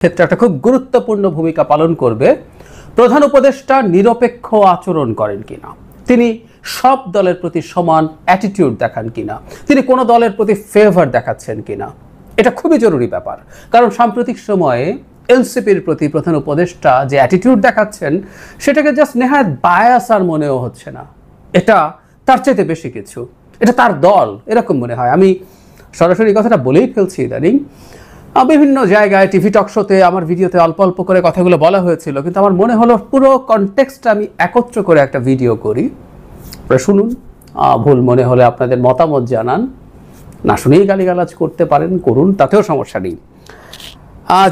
ক্ষেত্রে একটা খুব গুরুত্বপূর্ণ ভূমিকা পালন করবে প্রধান উপদেষ্টা নিরপেক্ষ আচরণ করেন কিনা, তিনি সব দলের প্রতি সমান অ্যাটিটিউড দেখান কিনা, তিনি কোনো দলের প্রতি ফেভার দেখাচ্ছেন কিনা। এটা খুবই জরুরি ব্যাপার, কারণ সাম্প্রতিক সময়ে এনসিপির প্রতি প্রধান উপদেষ্টা যে অ্যাটিটিউড দেখাচ্ছেন সেটাকে জাস্ট নেহায়ত বায়াস আর মনেও হচ্ছে না, এটা তার চাইতে বেশি কিছু, এটা তার দল এরকম মনে হয়। আমি সরাসরি কথাটা বলেই ফেলছি ইদানিং। বিভিন্ন জায়গায় টিভি টক শোতে আমার ভিডিওতে অল্প অল্প করে কথাগুলো বলা হয়েছিল, কিন্তু আমার মনে হলো পুরো কনটেক্সটটা আমি একত্র করে একটা ভিডিও করি, শুনুন। ভুল মনে হলে আপনাদের মতামত জানান, না শুনেই গালিগালাজ করতে পারেন, করুন, তাতেও সমস্যা নেই।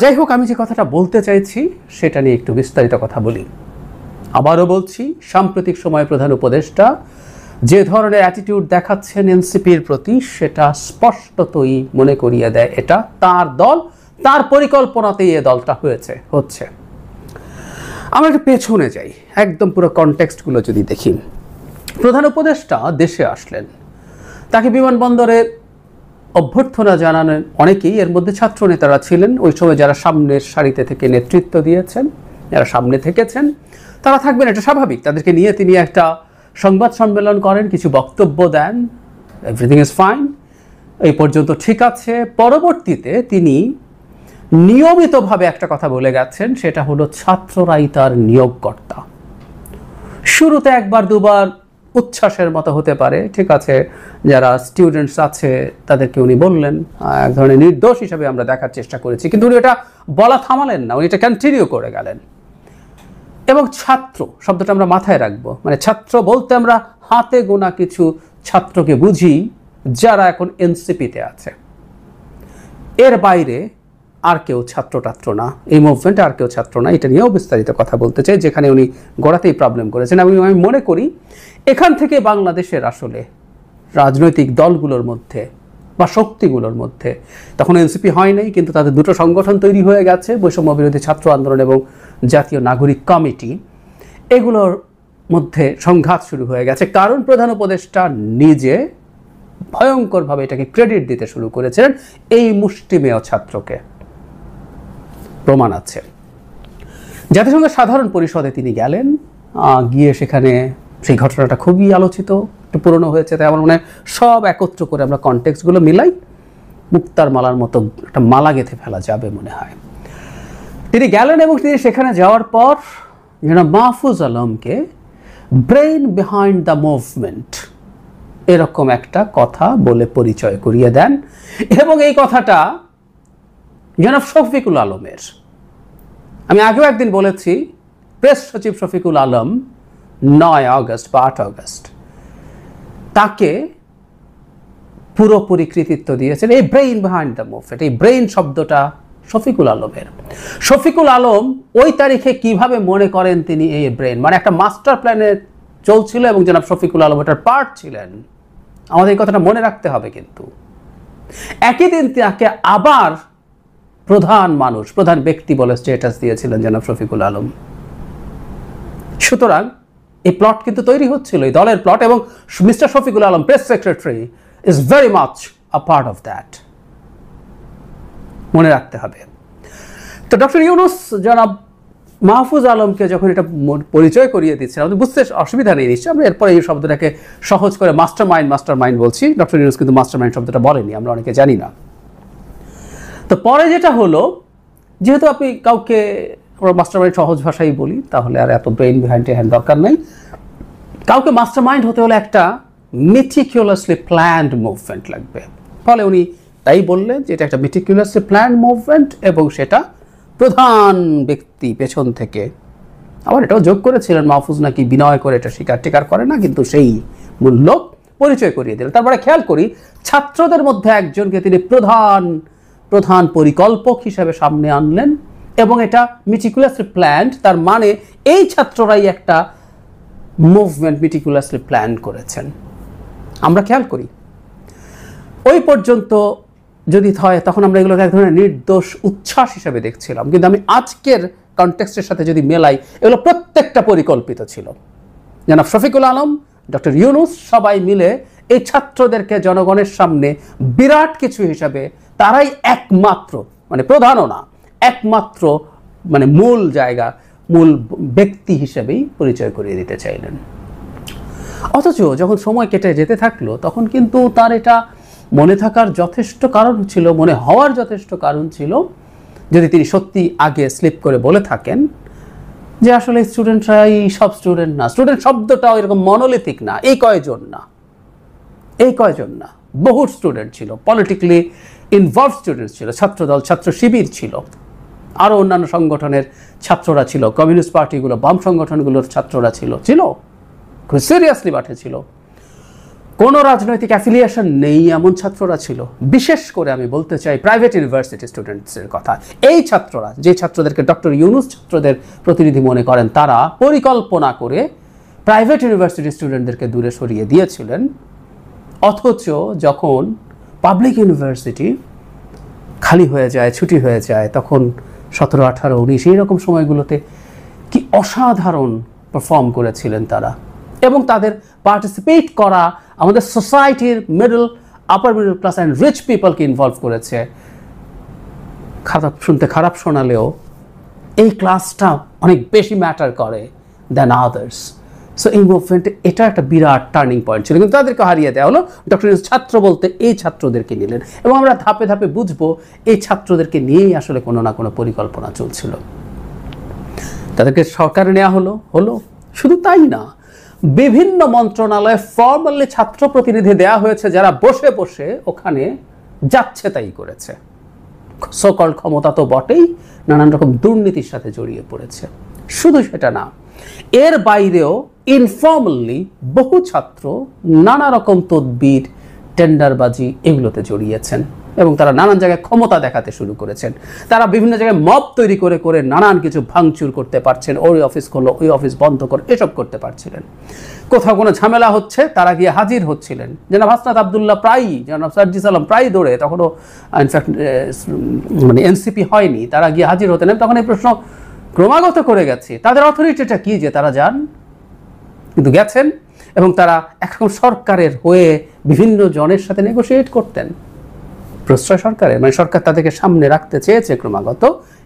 যাই হোক, আমি যে কথাটা বলতে চাইছি সেটা নিয়ে একটু বিস্তারিত কথা বলি। আবারও বলছি, সাম্প্রতিক সময়ে প্রধান উপদেষ্টা যে ধরনের অ্যাটিটিউড দেখাচ্ছেন এনসিপির প্রতি, সেটা স্পষ্টতই মনে করিয়ে দেয় এটা তার দল, তার পরিকল্পনাতেই এ দলটা হচ্ছে। আমরা একটু পেছনে যাই, একদম পুরো কনটেক্সটগুলো যদি দেখি। প্রধান উপদেষ্টা দেশে আসলেন, তাকে বিমানবন্দরে অভ্যর্থনা জানানোর অনেকেই, এর মধ্যে ছাত্র নেতারা ছিলেন। ওই সময় যারা সামনের সারিতে থেকে নেতৃত্ব দিয়েছেন, যারা সামনে থেকেছেন, তারা থাকবেন, এটা স্বাভাবিক। তাদেরকে নিয়ে তিনি একটা সংবাদ সম্মেলন করেন, কিছু বক্তব্য দেন, এভরিথিং ইজ ফাইন, এই পর্যন্ত ঠিক আছে। পরবর্তীতে তিনি নিয়মিতভাবে একটা কথা বলে গেছেন, সেটা হলো ছাত্ররাই তার নিয়োগকর্তা। শুরুতে একবার দুবার উচ্ছ্বাসের মতো হতে পারে, ঠিক আছে, যারা স্টুডেন্টস আছে তাদেরকে উনি বললেন, এক ধরনের নির্দোষ হিসাবে আমরা দেখার চেষ্টা করেছি, কিন্তু উনি এটা বলা থামালেন না, উনি এটা কন্টিনিউ করে গেলেন। এবং ছাত্র শব্দটা আমরা মাথায় রাখবো, মানে ছাত্র বলতে আমরা হাতে গোনা কিছু ছাত্রকে বুঝি যারা এখন এনসিপিতে আছে, এর বাইরে আর কেউ ছাত্র না, এই মুভমেন্টে আর কেউ ছাত্র না। এটা নিয়েও বিস্তারিত কথা বলতে চাই, যেখানে উনি গোড়াতেই প্রবলেম করেছেন। আমি মনে করি এখান থেকে বাংলাদেশের আসলে রাজনৈতিক দলগুলোর মধ্যে বা শক্তিগুলোর মধ্যে, তখন এনসিপি হয় নাই, কিন্তু তাদের দুটো সংগঠন তৈরি হয়ে গেছে, বৈষম্য বিরোধী ছাত্র আন্দোলন এবং জাতীয় নাগরিক কমিটি, এগুলোর মধ্যে সংঘাত শুরু হয়ে গেছে। কারণ প্রধান উপদেষ্টা নিজে ভয়ঙ্করভাবে এটাকে ক্রেডিট দিতে শুরু করেছিলেন এই মুষ্টিমেয় ছাত্রকে। প্রমাণ আছে। জাতিসংঘের সাধারণ পরিষদে তিনি গেলেন, গিয়ে সেখানে সেই ঘটনাটা খুবই আলোচিত, একটু পুরনো হয়েছে, তাই আমার মনে হয় সব একত্র করে আমরা কনটেক্সটগুলো মিলাই মুক্তার মালার মতো একটা মালা গেঁথে ফেলা যাবে মনে হয়। তিনি গেলেন এবং তিনি সেখানে যাওয়ার পর মাহফুজ আলমকে ব্রেইন বিহাইন্ড দ্য মুভমেন্ট এরকম একটা কথা বলে পরিচয় করিয়ে দেন। এবং এই কথাটা জনাব শফিকুল আলমের, আমি আগেও একদিন বলেছি, প্রেস সচিব শফিকুল আলম 9 আগস্ট বা 8 আগস্ট তাকে পুরোপুরি কৃতিত্ব দিয়েছেন এই ব্রেইন বিহাইন্ড দ্য মুভমেন্ট। এই ব্রেইন শব্দটা শফিকুল আলমের। শফিকুল আলম ওই তারিখে কিভাবে মনে করেন তিনি এই ব্রেইন, মানে একটা মাস্টার প্ল্যানে চলছিল এবং জনাব শফিকুল আলম এটার পার্ট ছিলেন। আমাদের এই কথাটা মনে রাখতে হবে। কিন্তু একই দিন তাকে আবার প্রধান ব্যক্তি বলে স্ট্যাটাস দিয়েছিলেন জনাব শফিকুল আলম। সুতরাং এই প্লট কিন্তু তৈরি হচ্ছিল, এই দলের প্লট, এবং mister Shafiqul Alam, press secretary, is very much a part of that. মনে রাখতে হবে। তো ডক্টর ইউনূস জনাব মাহফুজ আলমকে যখন এটা পরিচয় করিয়ে দিচ্ছেন, আমাদের বুঝতে অসুবিধা নেই নিশ্চয়। আমরা এরপরে এই শব্দটাকে সহজ করে মাস্টার মাইন্ড বলছি। ডক্টর ইউনূস কিন্তু মাস্টার মাইন্ড শব্দটা বলেনি, আমরা অনেকে জানি না। তো পরে যেটা হলো, যেহেতু আপনি কাউকে মাস্টার মাইন্ড সহজ ভাষায় বলি, তাহলে আর এত ব্রেইন বিহাইন্ড দরকার নেই। কাউকে মাস্টার মাইন্ড হতে হলে একটা মেটিকুলাসলি প্ল্যান্ড মুভমেন্ট লাগবে। ফলে উনি তাই বললেন যে এটা একটা মেটিকুলাসলি প্ল্যান্ড মুভমেন্ট, এবং সেটা প্রধান ব্যক্তি পেছন থেকে, আবার এটাও যোগ করেছিলেন মাহফুজ নাকি বিনয় করে এটা স্বীকার করে না, কিন্তু সেই মূল্য পরিচয় করিয়ে দিলেন। তারপরে খেয়াল করি, ছাত্রদের মধ্যে একজনকে তিনি প্রধান পরিকল্পক হিসেবে সামনে আনলেন, এবং এটা মেটিকুলাসলি প্ল্যান্ড। তার মানে এই ছাত্ররাই একটা মুভমেন্ট মেটিকুলাসলি প্ল্যান করেছেন। আমরা খেয়াল করি, ওই পর্যন্ত যদি হয় তখন আমরা এগুলোকে এক ধরনের নির্দোষ উচ্ছ্বাস হিসেবে দেখছিলাম, কিন্তু আমি আজকের কনটেক্সটের সাথে যদি মেলাই, এগুলো প্রত্যেকটা পরিকল্পিত ছিল। জনাব শফিকুল আলম, ডক্টর ইউনূস সবাই মিলে এই ছাত্রদেরকে জনগণের সামনে বিরাট কিছু হিসাবে, তারাই একমাত্র, মানে প্রধানও না, একমাত্র মূল জায়গা, মূল ব্যক্তি হিসেবেই পরিচয় করিয়ে দিতে চাইলেন। অথচ যখন সময় কেটে যেতে থাকলো তখন কিন্তু তার এটা মনে থাকার যথেষ্ট কারণ ছিল, মনে হওয়ার যথেষ্ট কারণ ছিল, যদি তিনি সত্যি আগে স্লিপ করে বলে থাকেন যে আসলে স্টুডেন্টরাই সব স্টুডেন্ট না, স্টুডেন্ট শব্দটাও এরকম মনোলিথিক না, এই কয়জন না, বহু স্টুডেন্ট ছিল, পলিটিক্যালি ইনভলভ স্টুডেন্ট ছিল, ছাত্রদল, ছাত্র শিবির ছিল, আরও অন্যান্য সংগঠনের ছাত্ররা ছিল, কমিউনিস্ট পার্টিগুলো, বাম সংগঠনগুলোর ছাত্ররা ছিল, খুব সিরিয়াসলি মাঠে ছিল, কোনো রাজনৈতিক অ্যাফিলিয়েশন নেই এমন ছাত্ররা ছিল। বিশেষ করে আমি বলতে চাই প্রাইভেট ইউনিভার্সিটি স্টুডেন্টসের কথা। এই ছাত্ররা, যে ছাত্রদেরকে ডক্টর ইউনুস ছাত্রদের প্রতিনিধি মনে করেন, তারা পরিকল্পনা করে প্রাইভেট ইউনিভার্সিটি স্টুডেন্টদেরকে দূরে সরিয়ে দিয়েছিলেন। অথচ যখন পাবলিক ইউনিভার্সিটি খালি হয়ে যায়, ছুটি হয়ে যায়, তখন 17, 18, 19 এইরকম সময়গুলোতে কি অসাধারণ পারফর্ম করেছিলেন তারা, এবং তাদের পার্টিসিপেট করা আমাদের সোসাইটির upper middle class and rich পিপলকে ইনভলভ করেছে। খারাপ শোনালেও এই ক্লাসটা অনেক বেশি ম্যাটার করে দ্যান আদার্স। সো এই মুভমেন্টে এটা একটা বিরাট টার্নিং পয়েন্ট ছিল, কিন্তু তাদেরকে হারিয়ে দেওয়া হলো। ডক্টর ইউনুস ছাত্র বলতে এই ছাত্রদেরকে নিলেন, এবং আমরা ধাপে ধাপে বুঝবো এই ছাত্রদেরকে নিয়েই আসলে কোনো না কোনো পরিকল্পনা চলছিল। তাদেরকে সরকারে নেওয়া হলো। শুধু তাই না, বিভিন্ন মন্ত্রণালয়ে ফর্মালি ছাত্র প্রতিনিধি দেওয়া হয়েছে, যারা বসে বসে ওখানে যাচ্ছে তাই করেছে। সকল ক্ষমতা তো বটেই, নানান রকম দুর্নীতির সাথে জড়িয়ে পড়েছে। শুধু সেটা না, এর বাইরেও ইনফর্মালি বহু ছাত্র নানা রকম তদবির, টেন্ডারবাজি এগুলোতে জড়িয়েছেন, এবং তারা নানান জায়গায় ক্ষমতা দেখাতে শুরু করেছেন। তারা বিভিন্ন জায়গায় মব তৈরি করে করে নানান কিছু ভাঙচুর করতে পারছেন, ওই অফিস করলো, ওই অফিস বন্ধ করো, এসব করতে পারছিলেন। কোথাও কোনো ঝামেলা হচ্ছে তারা গিয়ে হাজির হচ্ছিলেন। জনাব হাসনাত আবদুল্লাহ প্রায়ই, জনাব সার্জিস আলম প্রায় দৌড়ে, তখনও ইনফ্যাক্ট এনসিপি হয়নি, তারা গিয়ে হাজির হতেন। তখন এই প্রশ্ন ক্রমাগত করে গেছে, তাদের অথরিটিটা কি যে তারা যান? কিন্তু গেছেন, এবং তারা এখন সরকারের হয়ে বিভিন্ন জনের সাথে নেগোশিয়েট করতেন। প্রশ্রয় সরকারের, সরকার তাদেরকে সামনে রাখতে চেয়েছে ক্রমাগত,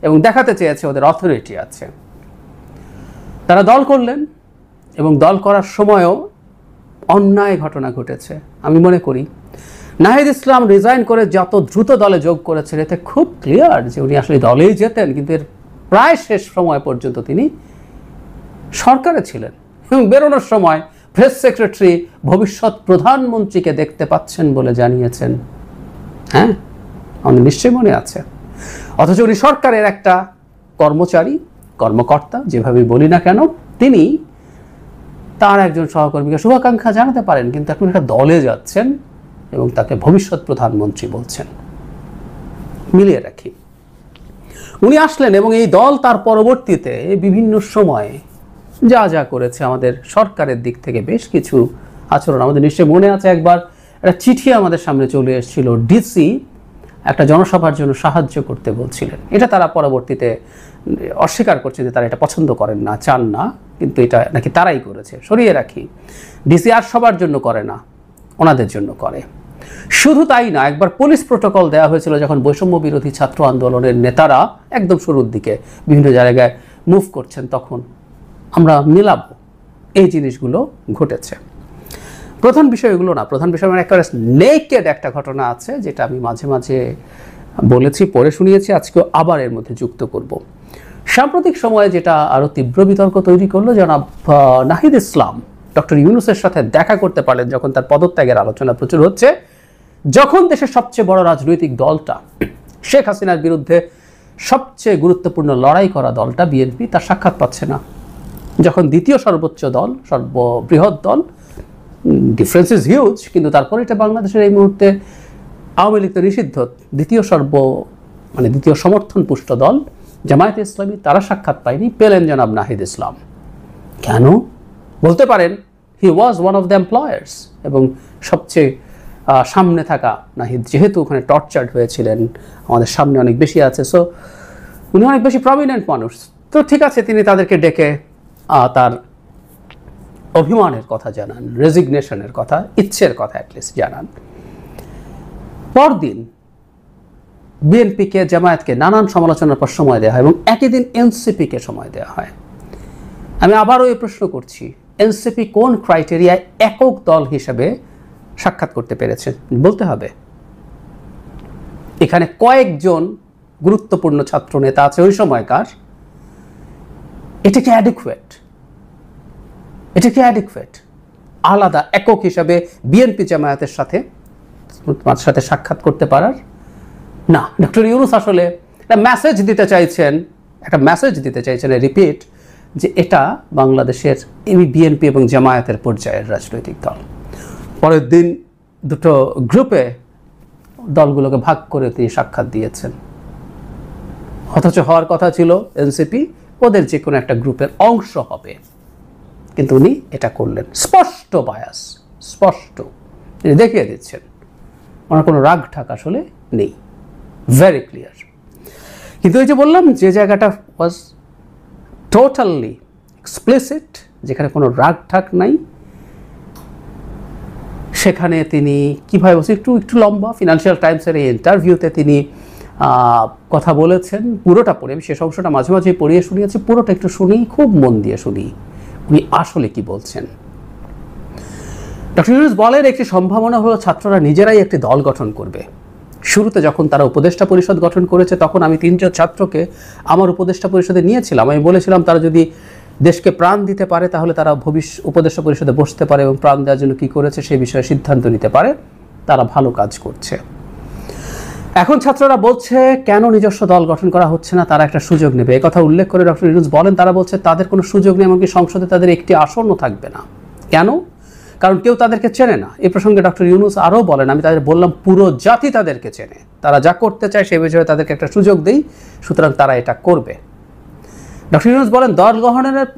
এবং দেখাতে চেয়েছে ওদের অথরিটি আছে। তারা দল করলেন, এবং দল করার সময়ও অন্যায় ঘটনা ঘটেছে। আমি মনে করি নাহিদ ইসলাম রিজাইন করে যত দ্রুত দলে যোগ করেছেন, এতে খুব ক্লিয়ার যে উনি আসলে দলেই যেতেন, কিন্তু এর প্রায় শেষ সময় পর্যন্ত তিনি সরকারে ছিলেন, এবং বেরোনোর সময় প্রেস সেক্রেটারি ভবিষ্যৎ প্রধানমন্ত্রীকে দেখতে পাচ্ছেন বলে জানিয়েছেন। হ্যাঁ, আমাদের নিশ্চয়ই মনে আছে। অথচ উনি সরকারের একটা কর্মকর্তা, যেভাবে বলি না কেন, তিনি তার একজন সহকর্মীকে শুভাকাঙ্ক্ষা জানাতে পারেন, কিন্তু এখন একটা দলে যাচ্ছেন এবং তাকে ভবিষ্যৎ প্রধানমন্ত্রী বলছেন। মিলিয়ে রাখি, উনি আসলেন, এবং এই দল তার পরবর্তীতে বিভিন্ন সময়ে যা যা করেছে আমাদের সরকারের দিক থেকে বেশ কিছু আচরণ আমাদের নিশ্চয়ই মনে আছে। একবার একটা চিঠি আমাদের সামনে চলে এসেছিল, ডিসি একটা জনসভার জন্য সাহায্য করতে বলছিলেন। এটা তারা পরবর্তীতে অস্বীকার করছে যে তারা এটা পছন্দ করেন না, চান না, কিন্তু এটা নাকি তারাই করেছে। সরিয়ে রাখি, ডিসি আর সবার জন্য করে না, ওনাদের জন্য করে। শুধু তাই না, একবার পুলিশ প্রোটোকল দেওয়া হয়েছিল যখন বৈষম্য বিরোধী ছাত্র আন্দোলনের নেতারা একদম শুরুর দিকে বিভিন্ন জায়গায় মুভ করছেন, তখন আমরা মিলাবো এই জিনিসগুলো ঘটেছে। প্রধান বিষয় এগুলো না, প্রধান বিষয় একটা নেকেড একটা ঘটনা আছে, যেটা আমি মাঝে মাঝে বলেছি, পড়ে শুনিয়েছি, আজকেও আবার এর মধ্যে যুক্ত করব। সাম্প্রতিক সময়ে যেটা আরও তীব্র বিতর্ক তৈরি করলো, জনাব নাহিদ ইসলাম ডক্টর ইউনুসের সাথে দেখা করতে পারলেন যখন তার পদত্যাগের আলোচনা প্রচুর হচ্ছে, যখন দেশের সবচেয়ে বড় রাজনৈতিক দলটা, শেখ হাসিনার বিরুদ্ধে সবচেয়ে গুরুত্বপূর্ণ লড়াই করা দলটা বিএনপি, তার সাক্ষাৎ পাচ্ছে না। যখন দ্বিতীয় সর্বোচ্চ দল, সর্ববৃহৎ দল, ডিফারেন্স ইজ হিউজ, কিন্তু তারপরে এটা বাংলাদেশের এই মুহূর্তে আওয়ামী লীগ তো নিষিদ্ধ, দ্বিতীয় সমর্থন পুষ্ট দল জামায়াতে ইসলামী, তারা সাক্ষাৎ পায়নি, পেলেন জনাব নাহিদ ইসলাম। কেন? বলতে পারেন he was one of the employers, এবং সবচেয়ে সামনে থাকা নাহিদ, যেহেতু ওখানে টর্চার্ড হয়েছিলেন, আমাদের সামনে অনেক বেশি আছে, সো উনি অনেক বেশি প্রমিনেন্ট মানুষ। তো ঠিক আছে, তিনি তাদেরকে ডেকে তার অভিমানের কথা জানান, রেজিগনেশনের কথা, ইচ্ছের কথা অ্যাটলিস্ট জানান। পরদিন বিএনপিকে, জামায়াতকে নানান সমালোচনার পর সময় দেওয়া হয় এবং একই দিন এনসিপিকে সময় দেওয়া হয়। আমি আবারও এই প্রশ্ন করছি, এনসিপি কোন ক্রাইটেরিয়ায় একক দল হিসেবে সাক্ষাৎ করতে পেরেছে বলতে হবে। এখানে কয়েকজন গুরুত্বপূর্ণ ছাত্র নেতা আছে ওই সময়কার। এটা কি অ্যাডিকুয়েট? এটা কি অ্যাডিকুয়েট আলাদা একক হিসাবে বিএনপি জামায়াতের সাথে সাক্ষাৎ করতে পারার? না, ডক্টর ইউনূস আসলে একটা মেসেজ দিতে চাইছেন, রিপিট, যে এটা বাংলাদেশের বিএনপি এবং জামায়াতের পর্যায়ের রাজনৈতিক দল। পরের দিন দুটো গ্রুপে দলগুলোকে ভাগ করে তিনি সাক্ষাৎ দিয়েছেন, অথচ হওয়ার কথা ছিল এনসিপি ওদের যে কোনো একটা গ্রুপের অংশ হবে, কিন্তু উনি এটা করলেন। স্পষ্ট বায়াস, স্পষ্ট তিনি দেখিয়ে দিচ্ছেন ওনার কোনো রাগ ঠাক আসলে নেই, ভেরি ক্লিয়ার। কিন্তু এই যে বললাম, যে জায়গাটা ওয়াজ টোটালি এক্সপ্লিসিট, যেখানে কোনো রাগ ঠাক নাই, সেখানে তিনি কীভাবে বলছেন, একটু লম্বা ফিনান্সিয়াল টাইমসের এই ইন্টারভিউতে তিনি কথা বলেছেন। পুরোটা পড়ে, আমি শেষ অংশটা মাঝে মাঝে পড়িয়ে শুনিয়েছি, পুরোটা একটু শুনি, খুব মন দিয়ে শুনি উনি আসলে কি বলছেন। ডক্টর ইউনূস বলেন, একটি সম্ভাবনা হলো ছাত্ররা নিজেরাই একটি দল গঠন করবে। শুরুতে যখন তারা উপদেষ্টা পরিষদ গঠন করেছে, তখন আমি 3জন ছাত্রকে আমার উপদেষ্টা পরিষদে নিয়েছিলাম। আমি বলেছিলাম তারা যদি দেশকে প্রাণ দিতে পারে তাহলে তারা উপদেষ্টা পরিষদে বসতে পারে এবং প্রাণ দেওয়ার জন্য কী করেছে সেই বিষয়ে সিদ্ধান্ত নিতে পারে, তারা ভালো কাজ করছে। এখন ছাত্ররা বলছে কেন নিজস্ব দল গঠন করা হচ্ছে না, তারা একটা সুযোগ নেবে। এই কথা উল্লেখ করে ডক্টর ইউনূস বলেন, তারা বলছে তাদের কোনো সুযোগ নেই, এমনকি সংসদে তাদের একটি আসনও থাকবে না। কেন? কারণ কেউ তাদেরকে চেনে না। এই প্রসঙ্গে ডক্টর ইউনূস আরও বলেন, আমি তাদের বললাম পুরো জাতি তাদেরকে চেনে, তারা যা করতে চায় সে বিষয়ে তাদেরকে একটা সুযোগ দেই, সুতরাং তারা এটা করবে। ডক্টর ইউনূস বলেন, দল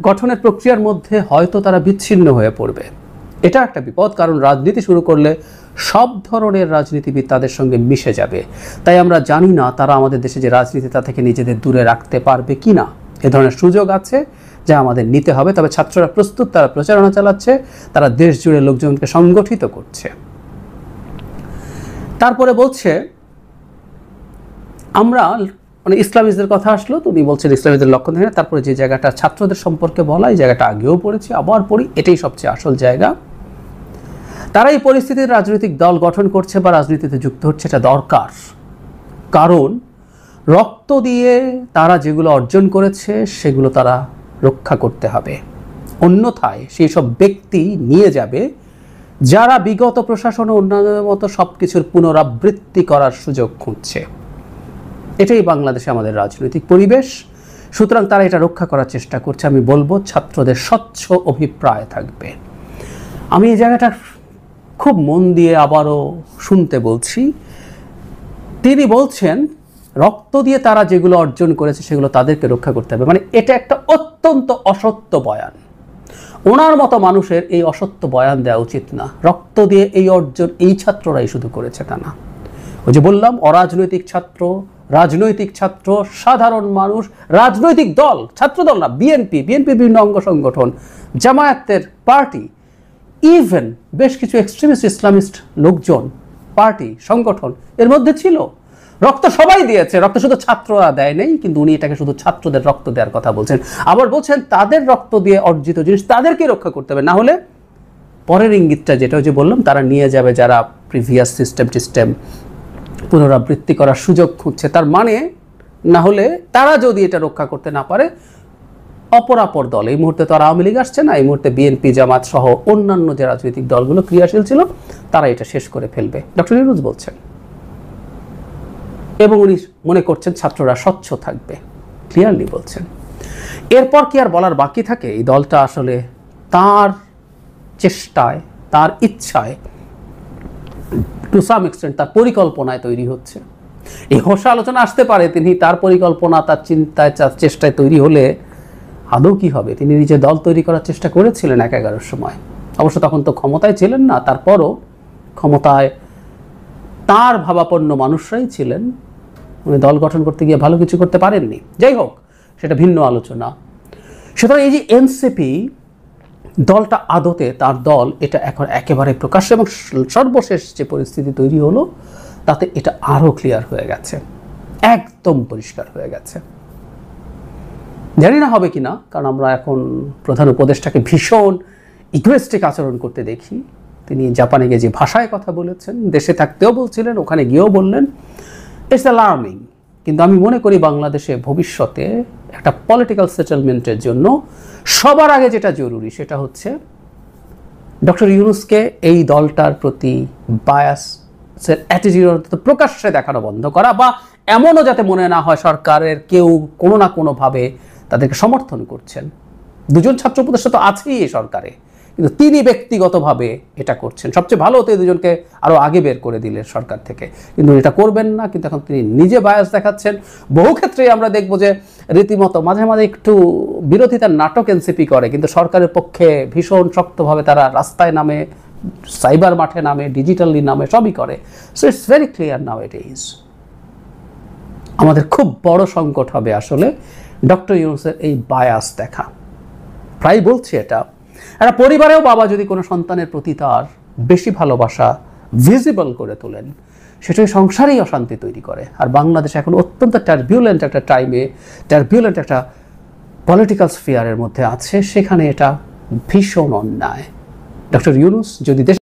গঠনের প্রক্রিয়ার মধ্যে হয়তো তারা বিচ্ছিন্ন হয়ে পড়বে। এটা একটা বিপদ, কারণ রাজনীতি শুরু করলে সব ধরনের রাজনীতিবিদ তাদের সঙ্গে মিশে যাবে। তাই আমরা জানি না তারা আমাদের দেশে যে রাজনীতি তা থেকে নিজেদের দূরে রাখতে পারবে কি না। এ ধরনের সুযোগ আছে যা আমাদের নিতে হবে। তবে ছাত্ররা প্রস্তুত, তারা প্রচারণা চালাচ্ছে, তারা দেশ জুড়ে লোকজনকে সংগঠিত করছে। তারপরে বলছে, আমরা মানে ইসলামিস্টদের কথা আসলো, তুমি বলছেন ইসলামিস্টদের লক্ষণ দেখে। তারপরে যে জায়গাটা ছাত্রদের সম্পর্কে বলা, এই জায়গাটা আগেও পড়েছি, আবার পড়ি, এটাই সবচেয়ে আসল জায়গা। তারা এই পরিস্থিতির রাজনৈতিক দল গঠন করছে বা রাজনীতিতে যুক্ত হচ্ছে, এটা দরকার। কারণ রক্ত দিয়ে তারা যেগুলো অর্জন করেছে সেগুলো তারা রক্ষা করতে হবে। অন্যথায় সেই সব ব্যক্তি নিয়ে যাবে যারা বিগত প্রশাসন ও অন্যান্যদের মতো সব কিছুর পুনরাবৃত্তি করার সুযোগ খুঁজছে। এটাই বাংলাদেশে আমাদের রাজনৈতিক পরিবেশ। সুতরাং তারা এটা রক্ষা করার চেষ্টা করছে। আমি বলবো ছাত্রদের স্বচ্ছ অভিপ্রায় থাকবে। আমি এই জায়গাটা খুব মন দিয়ে আবারও শুনতে বলছি। তিনি বলছেন রক্ত দিয়ে তারা যেগুলো অর্জন করেছে সেগুলো তাদেরকে রক্ষা করতে হবে। মানে এটা একটা অত্যন্ত অসত্য বয়ান। ওনার মতো মানুষের এই অসত্য বয়ান দেওয়া উচিত না। রক্ত দিয়ে এই অর্জন এই ছাত্ররাই শুধু করেছে তা না। ওই যে বললাম, অরাজনৈতিক ছাত্র, রাজনৈতিক ছাত্র, সাধারণ মানুষ, রাজনৈতিক দল, ছাত্রদল না, বিএনপি বিভিন্ন অঙ্গ সংগঠন, জামায়াতের পার্টি, ইভেন বেশ কিছু এক্সট্রিমিস্ট ইসলামিস্ট লোকজন, পার্টি, সংগঠন এর মধ্যে ছিল। রক্ত সবাই দিয়েছে, রক্ত শুধু ছাত্ররা দেয় নেই, কিন্তু উনি এটাকে শুধু ছাত্রদের রক্ত দেওয়ার কথা বলছেন। আবার বলছেন তাদের রক্ত দিয়ে অর্জিত জিনিস তাদেরকে রক্ষা করতে হবে, না হলে পরের ইঙ্গিতটা যেটা যে বললাম, তারা নিয়ে যাবে যারা প্রিভিয়াস সিস্টেম পুনরাবৃত্তি করার সুযোগ খুঁজছে। তার মানে না হলে তারা যদি এটা রক্ষা করতে না পারে, অপরাপর দল, এই মুহূর্তে তো আর আওয়ামী লীগ আসছে না, এই মুহূর্তে বিএনপি, জামাত সহ অন্যান্য যে রাজনৈতিক দলগুলো ক্রিয়াশীল ছিল তারা এটা শেষ করে ফেলবে, ডক্টর ইউনূস বলছেন। এবং উনি মনে করছেন ছাত্ররা স্বচ্ছ থাকবে, ক্লিয়ারলি বলছেন। এরপর কি আর বলার বাকি থাকে? এই দলটা আসলে তার চেষ্টায়, তার ইচ্ছায়, টু সাম এক্সটেন্ট তার পরিকল্পনায় তৈরি হচ্ছে। এই হোসা আলোচনা আসতে পারে তিনি তার পরিকল্পনা, তার চিন্তায়, তার চেষ্টায় তৈরি হলে আদৌ কি হবে? তিনি নিজে দল তৈরি করার চেষ্টা করেছিলেন 11 সময়, অবশ্য তখন তো ক্ষমতায় ছিলেন না, তারপরও ক্ষমতায় তার ভাবাপন্ন মানুষরাই ছিলেন। উনি দল গঠন করতে গিয়ে ভালো কিছু করতে পারেননি। যাই হোক, সেটা ভিন্ন আলোচনা। সুতরাং এই যে এনসিপি দলটা আদতে তার দল, এটা এখন একেবারে প্রকাশ্য, এবং সর্বশেষ যে পরিস্থিতি তৈরি হলো তাতে এটা আরও ক্লিয়ার হয়ে গেছে। একদম পরিষ্কার হয়ে গেছে। জানি না হবে কিনা, কারণ আমরা এখন প্রধান উপদেষ্টাকে ভীষণ ইগোয়েস্টিক আচরণ করতে দেখি। তিনি জাপানে গিয়ে যে ভাষায় কথা বলেছেন, দেশে থাকতেও বলছিলেন, ওখানে গিয়েও বললেন, ইটস অ্যালার্মিং। কিন্তু আমি মনে করি বাংলাদেশে ভবিষ্যতে একটা পলিটিক্যাল সেটেলমেন্টের জন্য সবার আগে যেটা জরুরি সেটা হচ্ছে ডক্টর ইউনূসকে এই দলটার প্রতি বায়াসের অ্যাটিটিউড অন্তত প্রকাশ্যে দেখানো বন্ধ করা, বা এমনও যাতে মনে না হয় সরকারের কেউ কোনো না কোনোভাবে তাদেরকে সমর্থন করছেন। দুজন ছাত্র উপদেষ্টা তো আছেই এই সরকারে, কিন্তু তিনি ব্যক্তিগতভাবে এটা করছেন। সবচেয়ে ভালো হতো এই দুজনকে আরও আগে বের করে দিলেন সরকার থেকে, কিন্তু এটা করবেন না। কিন্তু এখন তিনি নিজে বায়াস দেখাচ্ছেন। বহু ক্ষেত্রেই আমরা দেখব যে রীতিমতো মাঝে মাঝে একটু বিরোধিতার নাটক এনসিপি করে, কিন্তু সরকারের পক্ষে ভীষণ শক্তভাবে তারা রাস্তায় নামে, সাইবার মাঠে নামে, ডিজিটালি নামে, সবই করে। So it's very clear now it is. আমাদের খুব বড় সংকট হবে আসলে ডক্টর ইউনূসের এই বায়াস দেখা। প্রায় বলছি এটা, একটা পরিবারেও বাবা যদি কোনো সন্তানের প্রতি তার বেশি ভালোবাসা ভিজিবল করে তোলেন, সেটাই সংসারেই অশান্তি তৈরি করে। আর বাংলাদেশ এখন অত্যন্ত টার্বিউলেন্ট একটা টাইমে, টার্বিউলেন্ট একটা পলিটিক্যাল স্ফিয়ারের মধ্যে আছে, সেখানে এটা ভীষণ অন্যায়। ডক্টর ইউনূস যদি দেশে